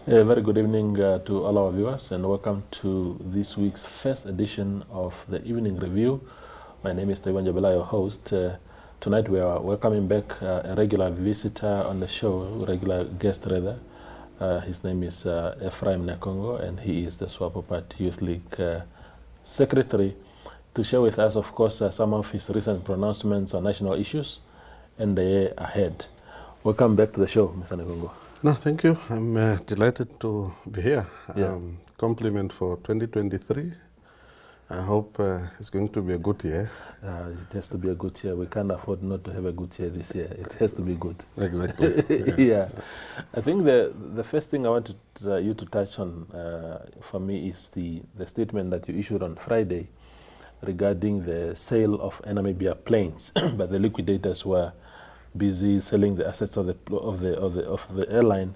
A very good evening to all our viewers, and welcome to this week's first edition of the Evening Review. My name is Taiwan Jabela, your host. Tonight we are welcoming back a regular visitor on the show, regular guest rather. His name is Ephraim Nekongo, and he is the Swapo Party Youth League secretary, to share with us, of course, some of his recent pronouncements on national issues and the year ahead. Welcome back to the show, Mr. Nekongo. No, thank you. I'm delighted to be here. Yeah. Compliment for 2023. I hope it's going to be a good year. It has to be a good year. We can't afford not to have a good year this year. It has to be good. Exactly. Yeah. I think the first thing I wanted you to touch on for me is the statement that you issued on Friday regarding the sale of Air Namibia planes, but the liquidators were busy selling the assets of the airline.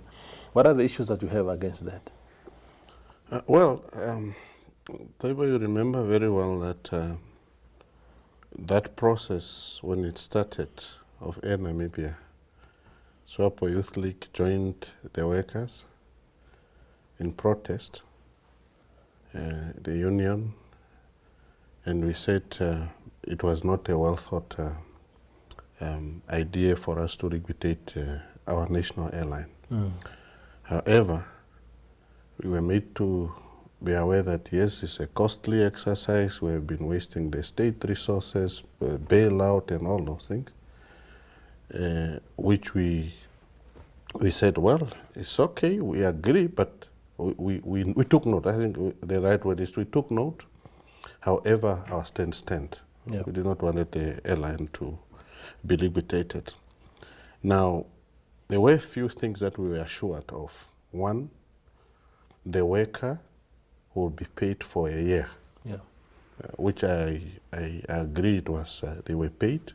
What are the issues that you have against that? Taiba, you remember very well that that process, when it started, of Air Namibia, Swapo Youth League joined the workers in protest, the union, and we said it was not a well thought idea for us to liquidate our national airline. However, we were made to be aware that yes, it's a costly exercise. We have been wasting the state resources, bailout and all those things, which we said, well, it's okay, we agree, but we took note. I think the right word is we took note. However, our stand. Yep. We did not want the airline to be liquidated. Now, there were a few things that we were assured of. One, the worker will be paid for a year, which I agreed was they were paid.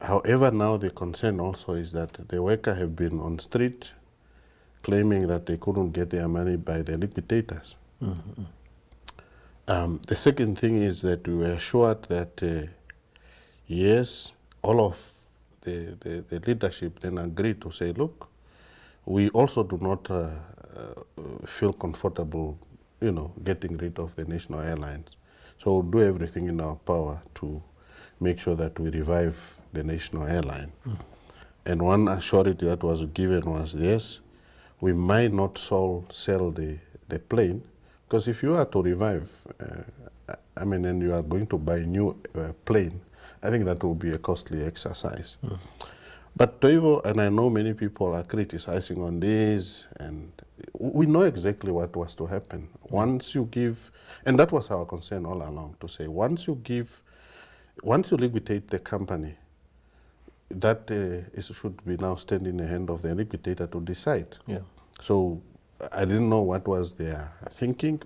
However, now the concern also is that the worker have been on street claiming that they couldn't get their money by the liquidators. Mm-hmm. The second thing is that we were assured that yes, all of the leadership then agreed to say, look, we also do not feel comfortable, getting rid of the national airlines. So we'll do everything in our power to make sure that we revive the national airline. And one assurance that was given was, yes, we might not sell the plane, because if you are to revive, and you are going to buy a new plane, I think that will be a costly exercise. But Toivo, and I know many people are criticizing on this, and we know exactly what was to happen. Once you give, and that was our concern all along, to say once you liquidate the company, that should be now stand in the hand of the liquidator to decide. Yeah. So I didn't know what was their thinking,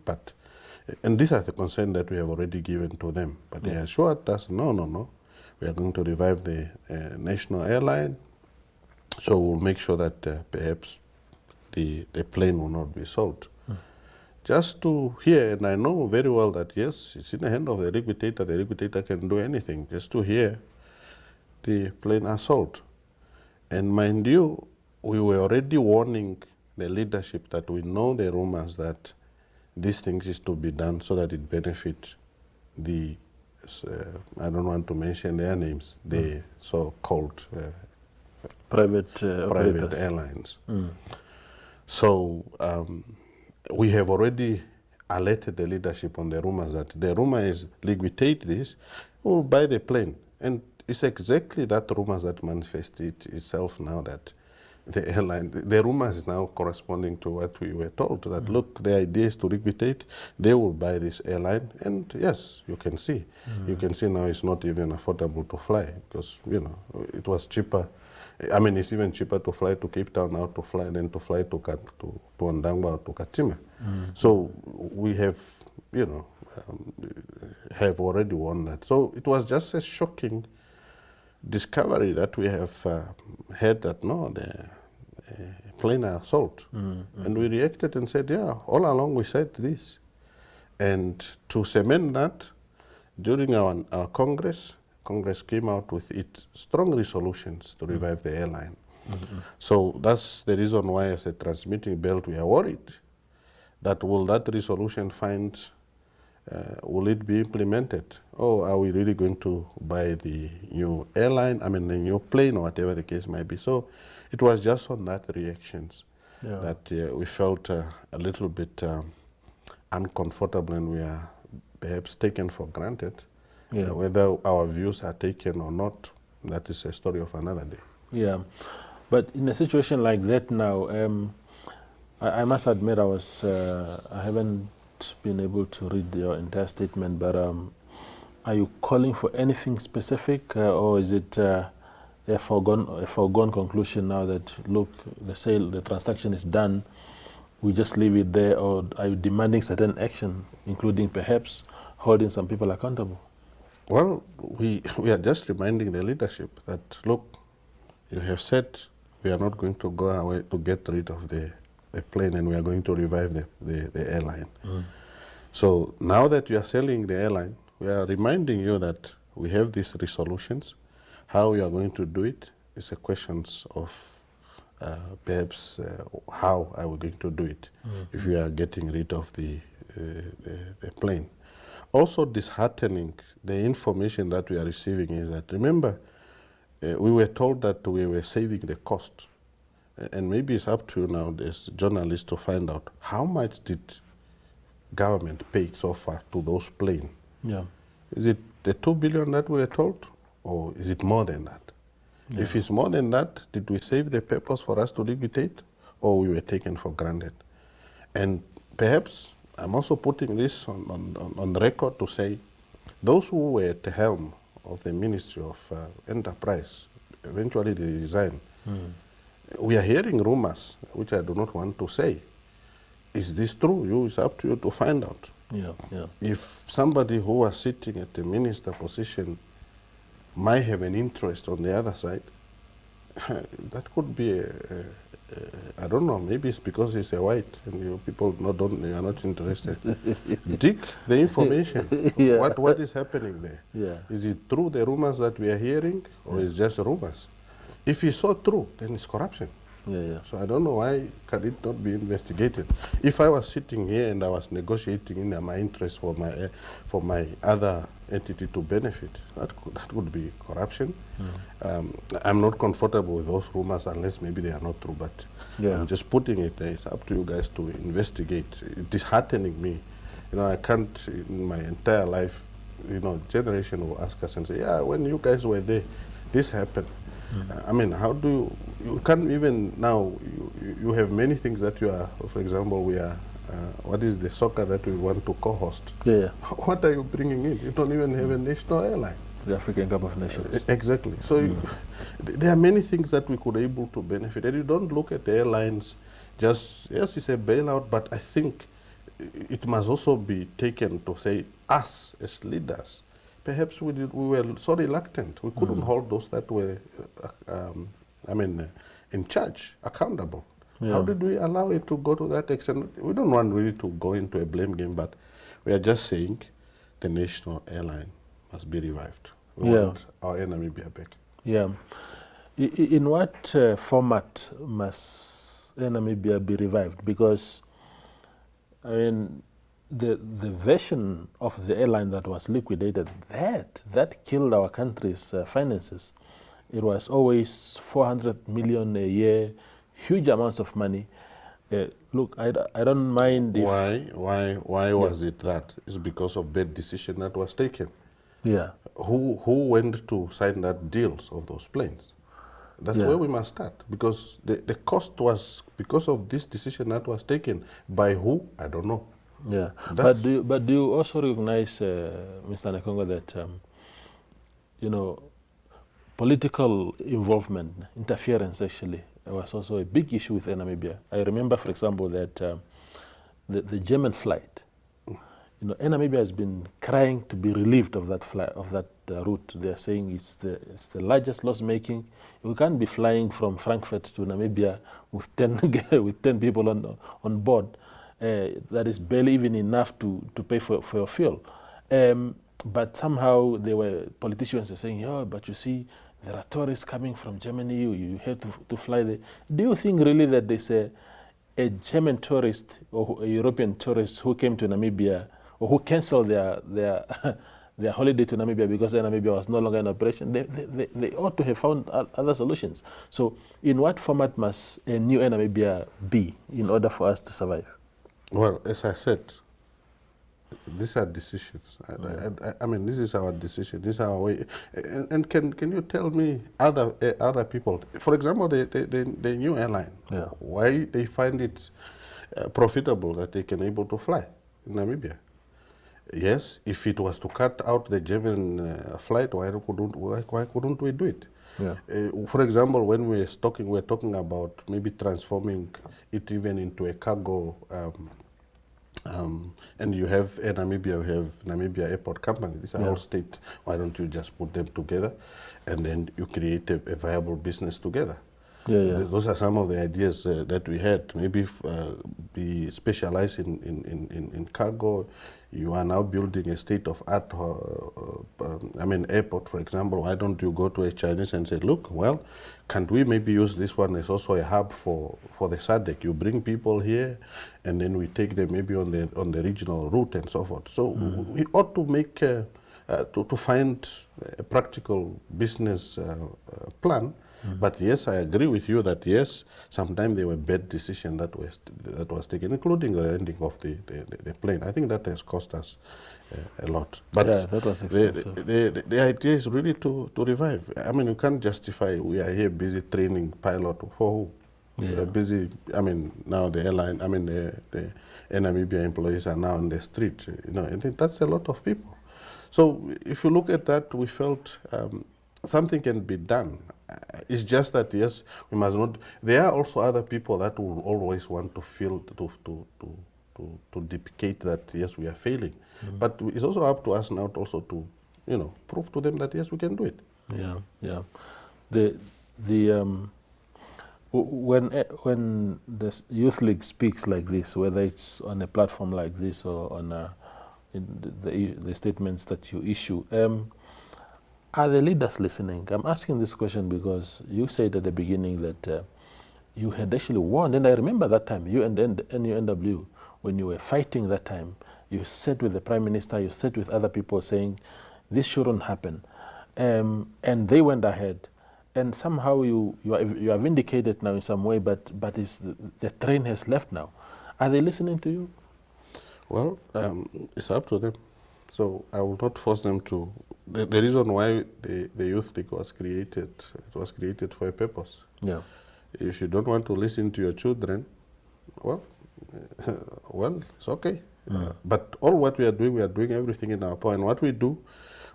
and these are the concerns that we have already given to them. But they assured us, no, we are going to revive the national airline, so we'll make sure that perhaps the plane will not be sold. Just to hear, and I know very well that yes, it's in the hand of the liquidator can do anything, just to hear the plane are sold. And mind you, we were already warning the leadership that we know the rumors that these things is to be done so that it benefits the, I don't want to mention their names, the so-called private airlines. So we have already alerted the leadership on the rumors that the rumor is liquidate this, we'll buy the plane. And it's exactly that rumors that manifested itself now, that the airline, the rumors is now corresponding to what we were told, that look, the idea is to liquidate, they will buy this airline, and yes, you can see. You can see now it's not even affordable to fly, because, it was cheaper. It's even cheaper to fly to Cape Town now than to fly to Ondangwa or to Katima. So we have, have already won that. So it was just a shocking discovery that we have heard that the plane are sold. And we reacted and said, yeah, all along we said this. And to cement that, during our Congress came out with its strong resolutions to revive the airline. So that's the reason why, as a transmitting belt, we are worried that will that resolution will it be implemented? Or are we really going to buy the new airline, the new plane, or whatever the case might be? So it was just on that reactions that we felt a little bit uncomfortable, and we are perhaps taken for granted. Whether our views are taken or not, that is a story of another day. Yeah, but in a situation like that now, I must admit I haven't been able to read your entire statement, but are you calling for anything specific, or is it a foregone conclusion now that, look, the transaction is done, we just leave it there, or are you demanding certain action, including perhaps holding some people accountable? Well, we are just reminding the leadership that, look, you have said we are not going to go away to get rid of the plane, and we are going to revive the airline. So now that you are selling the airline, we are reminding you that we have these resolutions. How we are going to do it is a question of perhaps how are we going to do it if we are getting rid of the plane. Also disheartening, the information that we are receiving is that, remember, we were told that we were saving the cost. And maybe it's up to you now, as journalists, to find out how much did government pay so far to those planes. Yeah. Is it the 2 billion that we were told, or is it more than that? Yeah. If it's more than that, did we save the purpose for us to liquidate, or we were taken for granted? And perhaps I'm also putting this on the record to say, those who were at the helm of the Ministry of Enterprise, eventually they resigned. We are hearing rumors, which I do not want to say. Is this true? It's up to you to find out. Yeah, yeah. If somebody who was sitting at the minister position might have an interest on the other side, that could be I don't know, maybe it's because he's a white and you people are not interested. Dig the information. What is happening there? Yeah. Is it true, the rumors that we are hearing, or is it just rumors? If it's so true, then it's corruption. So I don't know why can it not be investigated. If I was sitting here and I was negotiating in my interest for my other entity to benefit, that could be corruption. I'm not comfortable with those rumors unless maybe they are not true, but I'm just putting it there. It's up to you guys to investigate. It is heartening me. I can't, in my entire life, generation will ask us and say, yeah, when you guys were there, this happened. How do you can't even now, you have many things that you are, for example, we are, what is the soccer that we want to co-host? What are you bringing in? You don't even have a national airline. The African Cup of Nations. Exactly. So there are many things that we could able to benefit. And you don't look at the airlines just, yes, it's a bailout, but I think it must also be taken to say, us as leaders, perhaps we were so reluctant. We couldn't hold those that were, in charge, accountable. How did we allow it to go to that extent? We don't want really to go into a blame game, but we are just saying the national airline must be revived. We want our Air Namibia back. In what format must Air Namibia be revived? Because, the version of the airline that was liquidated, that killed our country's finances. It was always 400 million a year, huge amounts of money. Look, I don't mind if... Why was it that? It's because of bad decision that was taken. Who went to sign that deals of those planes? That's where we must start, because the cost was because of this decision that was taken. By who? I don't know. But do you also recognize, Mr. Nekongo, that political involvement, interference actually, was also a big issue with Air Namibia. I remember, for example, that the German flight, Air Namibia has been crying to be relieved of that route. They are saying it's the largest loss making. You can't be flying from Frankfurt to Namibia with 10 people on board. That is barely even enough to pay for your fuel. But somehow there were politicians saying, but you see, there are tourists coming from Germany, you have to fly there. Do you think really that there's a German tourist or a European tourist who came to Namibia or who canceled their their holiday to Namibia because Air Namibia was no longer in operation? They ought to have found other solutions. So in what format must a new Air Namibia be in order for us to survive? Well, as I said, these are decisions. I mean, this is our decision. This is our way. And can you tell me other people, for example, the new airline, why they find it profitable that they can able to fly in Namibia? Yes, if it was to cut out the German flight, why couldn't we do it? Yeah. For example, when we're talking about maybe transforming it even into a cargo. And you have Air Namibia, you have Namibia Airport Company. These are all state. Why don't you just put them together, and then you create a viable business together? Those are some of the ideas that we had. Maybe be specialized in cargo. You are now building a state-of-art, airport, for example. Why don't you go to a Chinese and say, look, well, can't we maybe use this one as also a hub for the SADC? You bring people here, and then we take them maybe on the regional route and so forth. So we ought to make to find a practical business plan. But yes, I agree with you that yes, sometimes there were bad decisions that was taken, including the landing of the plane. I think that has cost us a lot. But that was expensive. The idea is really to revive. I mean, you can't justify we are here busy training pilot for who? We are busy. I mean, now the airline. I mean, the Air Namibia employees are now on the street. I think that's a lot of people. So if you look at that, we felt something can be done. It's just that yes, we must not. There are also other people that will always want to feel to deprecate that yes, we are failing. But it's also up to us now to also to prove to them that yes, we can do it. Yeah. When the youth league speaks like this, whether it's on a platform like this or on the statements that you issue. Are the leaders listening? I'm asking this question because you said at the beginning that you had actually warned, and I remember that time, you and NUNW, when you were fighting that time, you sat with the Prime Minister, you sat with other people saying, this shouldn't happen. And they went ahead. And somehow you are vindicated now in some way, but the train has left now. Are they listening to you? Well, it's up to them. So I will not force them to. The reason why the Youth League was created, it was created for a purpose. Yeah. If you don't want to listen to your children, well, it's okay. But all what we are doing everything in our power. And what we do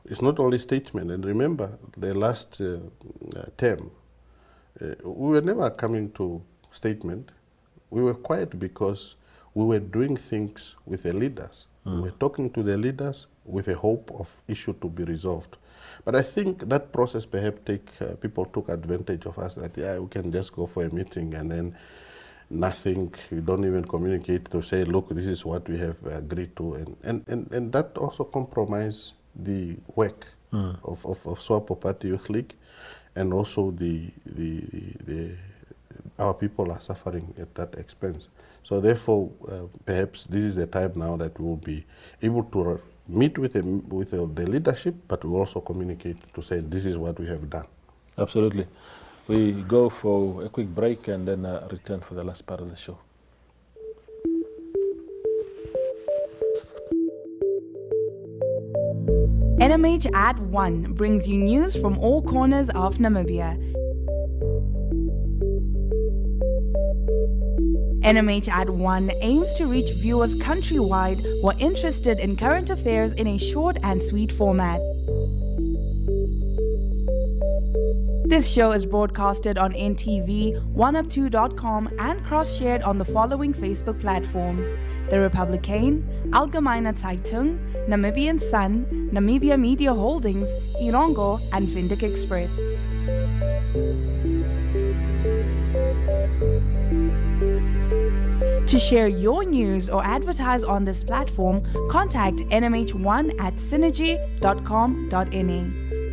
is not only statement. And remember, the last term, we were never coming to statement. We were quiet because we were doing things with the leaders. We were talking to the leaders with a hope of issue to be resolved. But I think that process perhaps people took advantage of us that, we can just go for a meeting and then nothing, we don't even communicate to say, look, this is what we have agreed to. And that also compromised the work of Swapo Party Youth League, and also our people are suffering at that expense. So therefore, perhaps this is the time now that we will be able to meet with the leadership, but we also communicate to say this is what we have done. Absolutely. We go for a quick break and then return for the last part of the show. NMH at 1 brings you news from all corners of Namibia. NMH at 1 aims to reach viewers countrywide who are interested in current affairs in a short and sweet format. This show is broadcasted on NTV, 1up2.com, and cross-shared on the following Facebook platforms: The Republican, Algemeine Zeitung, Namibian Sun, Namibia Media Holdings, Irongo, and Vindic Express. To share your news or advertise on this platform, contact NMH1 at synergy.com.na.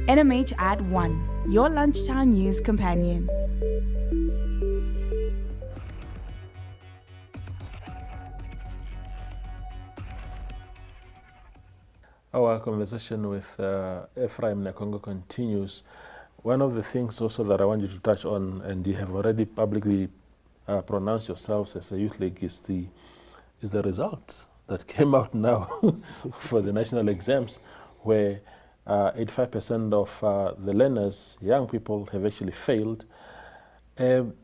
NMH at 1. your lunchtime news companion. Our conversation with Ephraim Nekongo continues. One of the things also that I want you to touch on, and you have already publicly pronounced yourselves as a youth league, is the results that came out now for the national exams, where 85% of the learners, young people, have actually failed.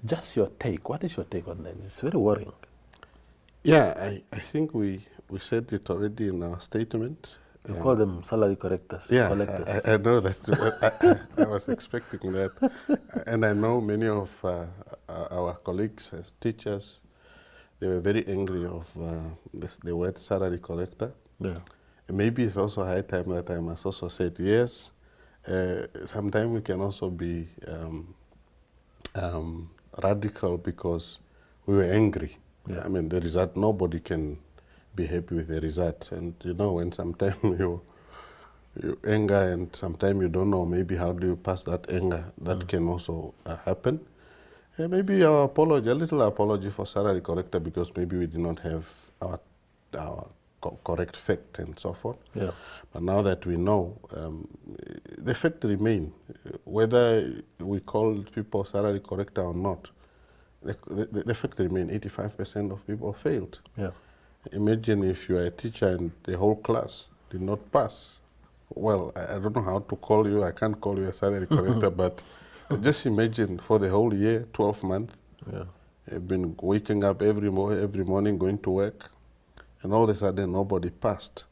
Just your take. What is your take on that? It's very worrying. Yeah, I think we said it already in our statement. You call them salary collectors. Yeah, collectors. I know that. I was expecting that. And I know many of our colleagues as teachers, they were very angry of the word salary collector. Yeah. Maybe it's also high time that I must also say yes. Sometimes we can also be radical because we were angry. Yeah. I mean, the result, nobody can be happy with the result. And you know, when sometimes you anger and sometimes you don't know maybe how do you pass that anger, that can also happen. Maybe our apology, a little apology for salary collector, because maybe we did not have our correct fact and so forth. Yeah. But now that we know, the fact remains. Whether we call people salary collector or not, the fact remains 85% of people failed. Yeah. Imagine if you are a teacher and the whole class did not pass. Well, I don't know how to call you. I can't call you a salary collector, but just imagine for the whole year, 12 months, Yeah. you've been waking up every morning, going to work, and all of a sudden nobody passed.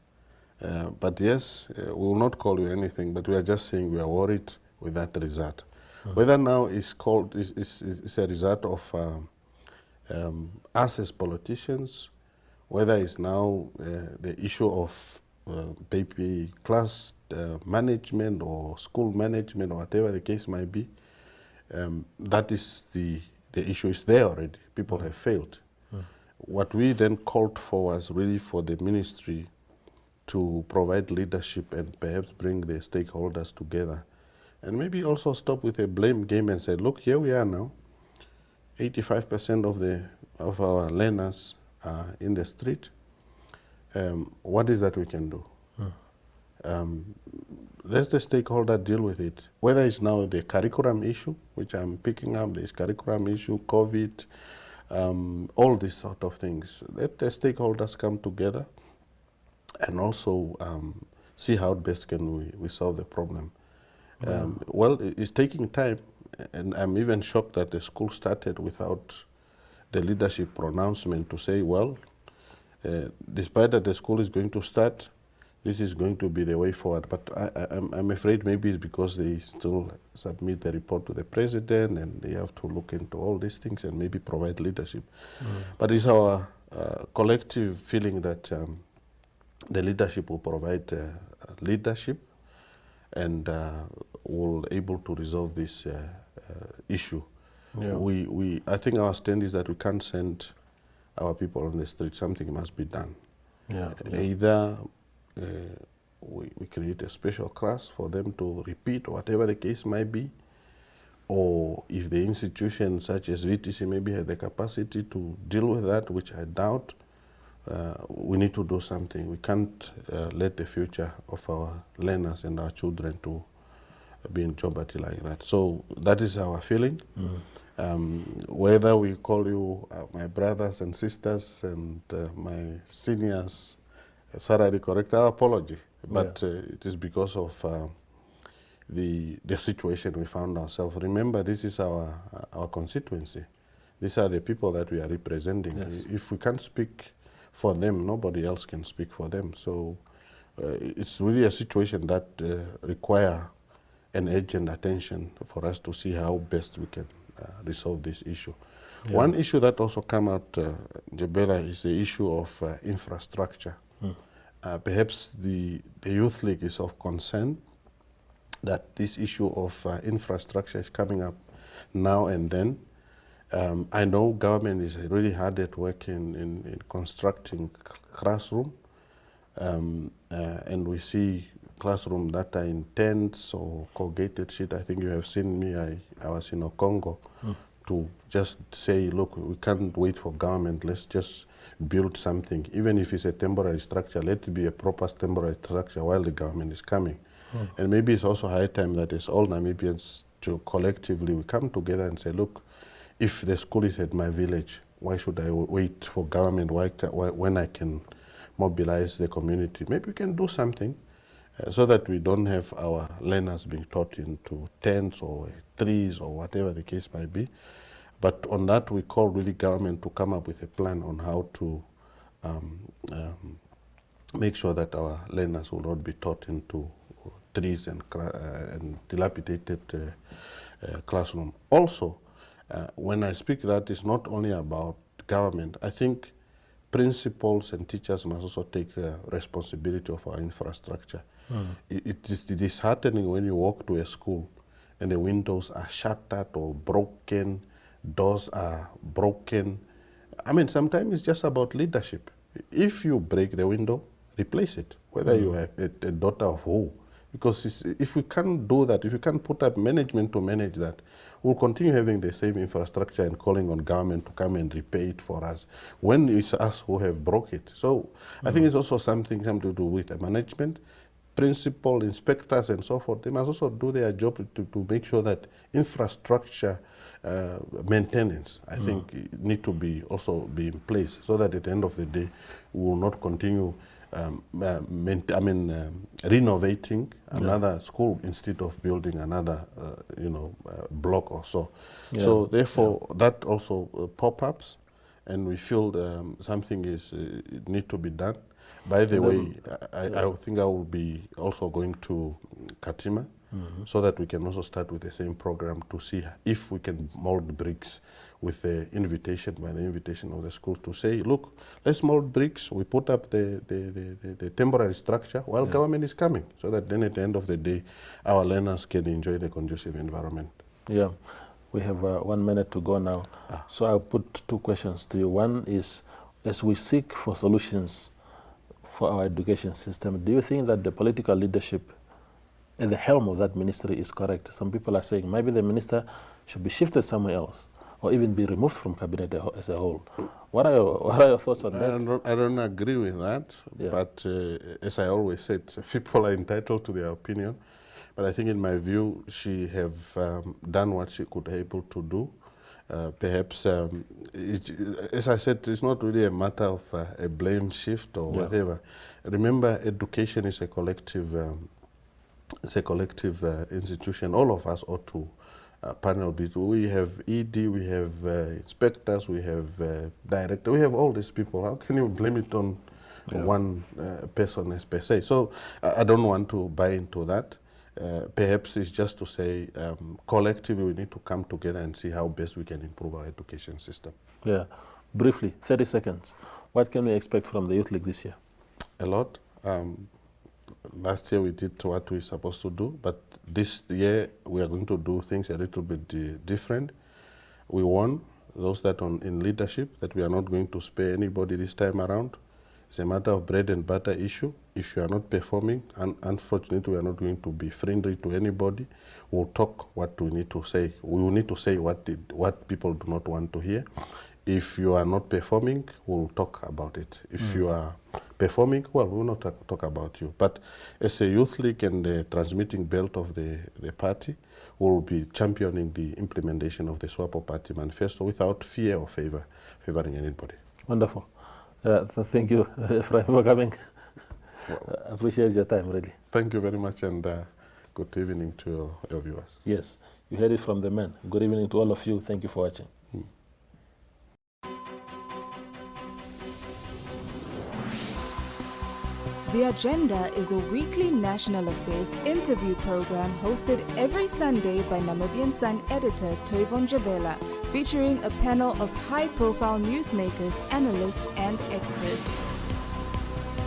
But yes, we will not call you anything, but we are just saying we are worried with that result. Whether now is a result of us as politicians, whether it's now the issue of maybe class management or school management or whatever the case might be, that is the issue is there already. People have failed. What we then called for was really for the ministry to provide leadership and perhaps bring the stakeholders together. And maybe also stop with a blame game and say, look, here we are now. 85% of our learners are in the street. What is that we can do? Let the stakeholder deal with it. Whether it's now the curriculum issue, which I'm picking up, this curriculum issue, COVID, all these sort of things. Let the stakeholders come together and also see how best can we solve the problem. Well, it's taking time, and I'm even shocked that the school started without the leadership pronouncement to say, well, despite that the school is going to start, this is going to be the way forward. But I'm afraid maybe it's because they still submit the report to the president and they have to look into all these things and maybe provide leadership. But it's our collective feeling that the leadership will provide leadership and will able to resolve this issue. Yeah. I think our stand is that we can't send our people on the street. Something must be done. Yeah. Either we create a special class for them to repeat, whatever the case might be, or if the institution such as VTC maybe has the capacity to deal with that, which I doubt, we need to do something. We can't let the future of our learners and our children to be in jeopardy like that. So that is our feeling. Whether we call you my brothers and sisters and my seniors, salary corrector, our apology. But it is because of the situation we found ourselves. Remember, this is our constituency. These are the people that we are representing. Yes. If we can't speak for them, nobody else can speak for them. So it's really a situation that requires an urgent attention for us to see how best we can resolve this issue. Yeah. One issue that also came out, Jebela, is the issue of infrastructure. Perhaps the Youth League is of concern that this issue of infrastructure is coming up now and then. I know government is really hard at work in constructing classroom, and we see classrooms that are in tents or corrugated sheet. I think you have seen me, I was in Congo to just say, look, we can't wait for government, let's just build something. Even if it's a temporary structure, let it be a proper temporary structure while the government is coming. And maybe it's also high time that as all Namibians to collectively we come together and say, look, if the school is at my village, why should I wait for government when I can mobilize the community? Maybe we can do something so that we don't have our learners being taught into tents or trees or whatever the case might be. But on that, we call really government to come up with a plan on how to make sure that our learners will not be taught into trees and dilapidated classroom. Also, when I speak that, it's not only about government. I think principals and teachers must also take responsibility of our infrastructure. It is disheartening when you walk to a school and the windows are shattered or broken, doors are broken. I mean, sometimes it's just about leadership. If you break the window, replace it, whether you are a daughter of who. Because if we can't do that, if we can't put up management to manage that, we'll continue having the same infrastructure and calling on government to come and repair it for us when it's us who have broke it. So I think it's also something to do with the management, principal, inspectors and so forth. They must also do their job to make sure that infrastructure maintenance, I think, need to be also be in place so that at the end of the day, we will not continue renovating another school instead of building another, block or so. So therefore, that also pop-ups, and we feel something is need to be done. By the way, I think I will be also going to Katima, so that we can also start with the same program to see if we can mold bricks with the invitation, by the invitation of the schools to say, look, let's mold bricks, we put up the temporary structure while government is coming, so that then at the end of the day, our learners can enjoy the conducive environment. Yeah, we have 1 minute to go now. So I'll put two questions to you. One is, as we seek for solutions for our education system, do you think that the political leadership at the helm of that ministry is correct? Some people are saying maybe the minister should be shifted somewhere else, or even be removed from cabinet as a whole. What are your thoughts on that? I don't agree with that, but as I always said, people are entitled to their opinion. But I think in my view, she have done what she could able to do. Perhaps, as I said, it's not really a matter of a blame shift or whatever. Remember, education is a collective institution. All of us ought to panel beat. We have ED, we have inspectors, we have director, we have all these people. How can you blame it on one person as per se? So I don't want to buy into that. Perhaps it's just to say collectively we need to come together and see how best we can improve our education system. Yeah, briefly, 30 seconds. What can we expect from the Youth League this year? A lot. Last year we did what we're supposed to do, but this year we are going to do things a little bit different. We won those that in leadership that we are not going to spare anybody this time around. It's a matter of bread and butter issue. If you are not performing, unfortunately we are not going to be friendly to anybody. We'll talk what we need to say. We will need to say what people do not want to hear. If you are not performing, we'll talk about it. If you are performing, well, we will not talk about you. But as a youth league and the transmitting belt of the party, we will be championing the implementation of the Swapo Party manifesto without fear or favoring anybody. Wonderful. Thank you, Ephraim, for coming. Well, I appreciate your time, really. Thank you very much, and good evening to your viewers. Yes, you heard it from the men. Good evening to all of you. Thank you for watching. The Agenda is a weekly national affairs interview program hosted every Sunday by Namibian Sun editor Toivon Jabela, featuring a panel of high-profile newsmakers, analysts, and experts.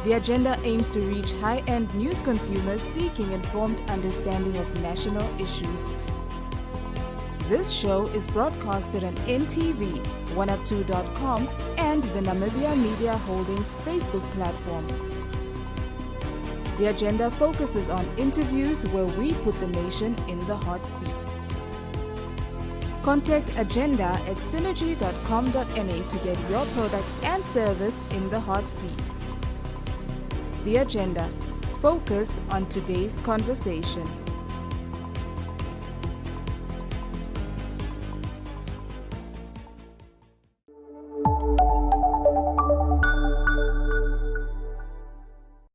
The Agenda aims to reach high-end news consumers seeking informed understanding of national issues. This show is broadcasted on NTV, 1up2.com, and the Namibia Media Holdings Facebook platform. The agenda focuses on interviews where we put the nation in the hot seat. Contact agenda at synergy.com.na to get your product and service in the hot seat. The agenda, focused on today's conversation.